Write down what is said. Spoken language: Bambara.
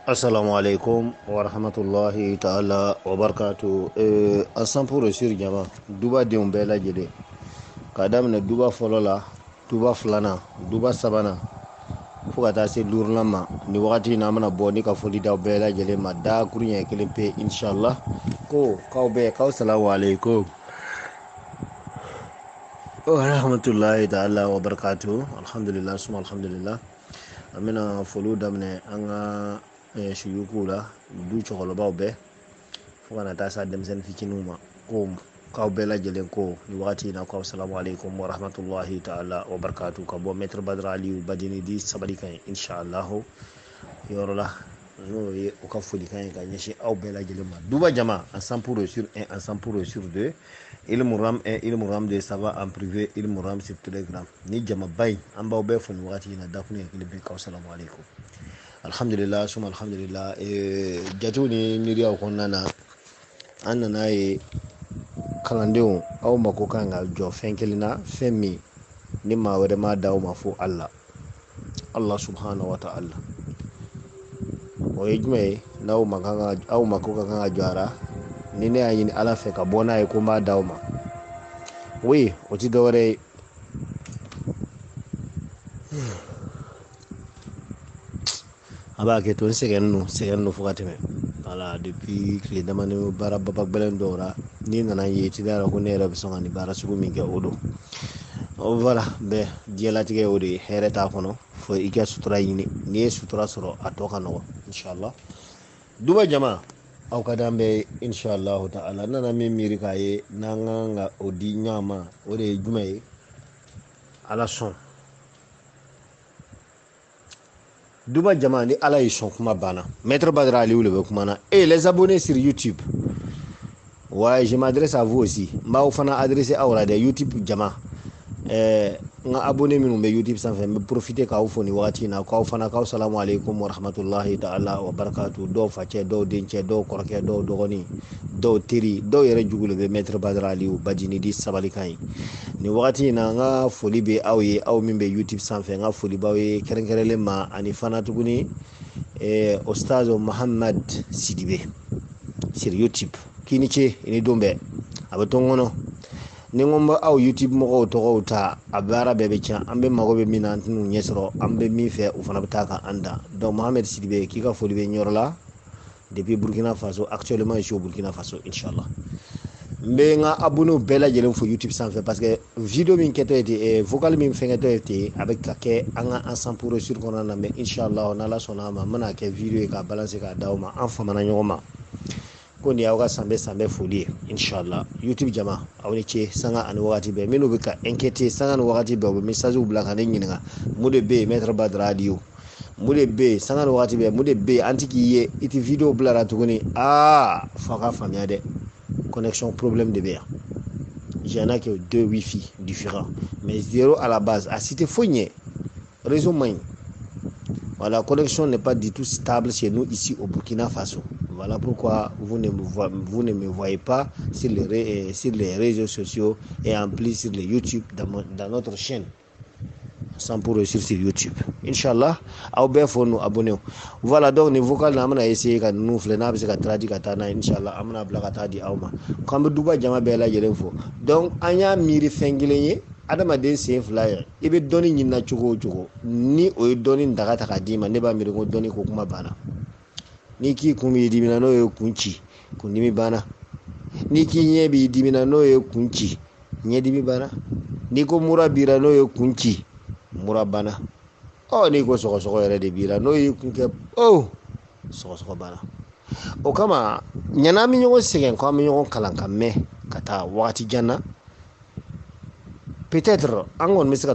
Assalamu alaikum wa rahmatullahi ta'ala wa barakatu. An san pour sur jama duba denw bɛɛ lajɛlen k'a daminɛ duba fɔlɔ la, duba filanan, duba sabanan fo ka taa se duurunan ma. Ni wagati in na an bɛna bɔ ni ka foli d'aw bɛɛ lajɛlen ma dakuru ɲɛ kelen pe inshallah. Ko k'aw bɛɛ k'aw salamu alaikum wa rahmatullahi ta'ala wa barakatu. Alhamdulillah suma alhamdulillah. An bɛna foliw daminɛ an ka suyukuw la du cɛkɔrɔbaw bɛɛ fo kana taa se denmisɛnnin fitininw ma ko k'aw bɛɛ lajɛlen ko ni wagati in na k'aw salamu alaikum wa rahmatullahi ta'ala wa barakatu. Ka bɔ maître Badara Aliyu Badini di sabali kan ye inshallah yɔrɔ la n'o ye u ka folikan ye ka ɲɛsin aw bɛɛ lajɛlen ma. Duba jama en 100% sur 1 en 100% sur 2 ilmu ram 1 ilmu ram 2 ça va en privé ilmu ram sur telegram ni jama bay an b'aw bɛɛ fo ni wagati in na dakun ye kelen bɛ k'aw salamu alaikum. Alhamdulillah suma alhamdulillah. Jatew ni miiriyaw kɔnɔna na an nana ye kalandenw aw mako kan ka jɔ fɛn kelen na, fɛn min ni maa wɛrɛ ma d'aw ma fo Allah subhanahu wa ta'ala. O ye jumɛn ye? N'aw mako ka kan ka jɔ a la ni ne y'a ɲini Ala fɛ ka bɔ n'a ye ko n b'a d'aw ma. Oui, o ti dɔwɛrɛ ye a b'a kɛ to n sɛgɛnnen fo ka tɛmɛ voilà depuis tile damani baara babagɛlɛn dɔw la n'i nana ye ti da la ko ne yɛrɛ bɛ sɔn ka nin baara sugu min kɛ o don. Voilà bɛɛ diɲɛlatigɛ o de ye, hɛrɛ t'a kɔnɔ fo i ka sutura ɲini, n'i ye sutura sɔrɔ a tɔ ka nɔgɔ inshallah. Duba jama aw ka d'an bɛɛ ye inshallah ta'ala. N nana min miiri k'a ye n'an kan ka o di ɲɔgɔn ma o de ye jumɛn ye? Ala sɔn. Duba jama ni Ala y'i sɔn kuma banna. Maître Badara Aliyu le bɛ kuma na. Et les abonnés sur YouTube, ouais, je m'adresse à vous aussi. N b'aw fana adressé aw la dɛ YouTube jama. N ka abonné minnu bɛ YouTube sanfɛ n bɛ profiter k'aw fo ni wagati in na k'aw fana k'aw salamu alaikum wa rahmatullahi ta'ala wa barakatu. Dɔw facɛ, dɔw dencɛ, dɔw kɔrɔkɛ, dɔw dɔgɔnin, dɔw teri, dɔw yɛrɛ jugu le bɛ Maître Badara Aliyu Badini di sabali kan ye. Ni wagati in na n ka foli bɛ aw ye, aw min bɛ YouTube sanfɛ n ka foli b'aw ye kɛrɛnkɛrɛnlen ma, ani fana tuguni Ostaz Muhammad Sidibe sur YouTube. K'i ni ce i ni don bɛɛ a bɛ to n kɔnɔ. Ni n ko n bɛ aw YouTube mɔgɔw tɔgɔw ta a baara bɛɛ bɛ tiɲɛ, an bɛ mago bɛ min na an tɛn'u ɲɛ sɔrɔ, an bɛ min fɛ u fana bɛ taa ka an dan. Donc Muhammad Sidibe k'i ka foli bɛ ɲɔrɔ la depuis Burkina Faso, actuellement je suis au Burkina Faso inshallah. N bɛ n ka abonnéw bɛɛ lajɛlen fo YouTube sanfɛ parce que video min kɛtɔ ye ten, vocal min fɛnkɛtɔ ye ten a bɛ ka kɛ an ka en 100% sur kɔnɔna na, mais inshallah n'Ala sɔnna a ma n bɛna kɛ video ye k'a balancer k'a d'aw ma, an famana ɲɔgɔn ma. Ko nin y'aw ka sanbɛ foli ye inshallah. YouTube jama aw ni ce sanga ani wagati bɛɛ. Minnu bɛ ka inquiéter sanga ni wagati bɛɛ u bɛ message bila ka ne ɲininka mun de bɛ yen Maître Badara Aliyu, mun de bɛ yen sanga ni wagati bɛɛ, mun de bɛ yen an tɛ k'i ye i tɛ video bilara tuguni. Fo a ka faamuya dɛ, connexion problème de bɛ yan. J'en ai que 2 wifi différents mais 0 à la base a cité foyi ɲɛ, réseau man ɲi. Voilà, connexion n'est pas du tout stable chez nous ici au Burkina Faso. Voilà pourquoi vous ne me voyez pas sur les réseaux sociaux et en plus sur les YouTube dans notre chaîne 100% sur YouTube. Inch'Allah, aw bɛɛ fo nu abonné. Voilà donc ni vocal na amana essayer ka nu filɛ n'a bɛ se ka traduit ka taa na inshallah amana bila ka taa di aw ma. K'an bɛ duba jama bɛɛ lajɛlen fo. Donc an y'a miiri fɛn kelen ye, adamaden sen fila ye, i bɛ dɔnni ɲinina cogo o cogo ni o ye dɔnni daga ta k'a d'i ma, ne b'a miiri ko dɔnni ko kuma banna. Ni k'i kun b'i dimina n'o ye kun ci, kundimi banna. Ni k'i ɲɛ b'i dimina n'o ye kun ci, ɲɛdimi banna. Ni ko mura bira n'o ye kun ci, mura banna. Ni ko sɔgɔsɔgɔ yɛrɛ de b'i la n'o ye kun kɛ sɔgɔsɔgɔ banna. O kama ɲan'an bɛ ɲɔgɔn sɛgɛn k'an bɛ ɲɔgɔn kalan ka mɛn ka taa wagati jan na, peut-être an kɔni bɛ se ka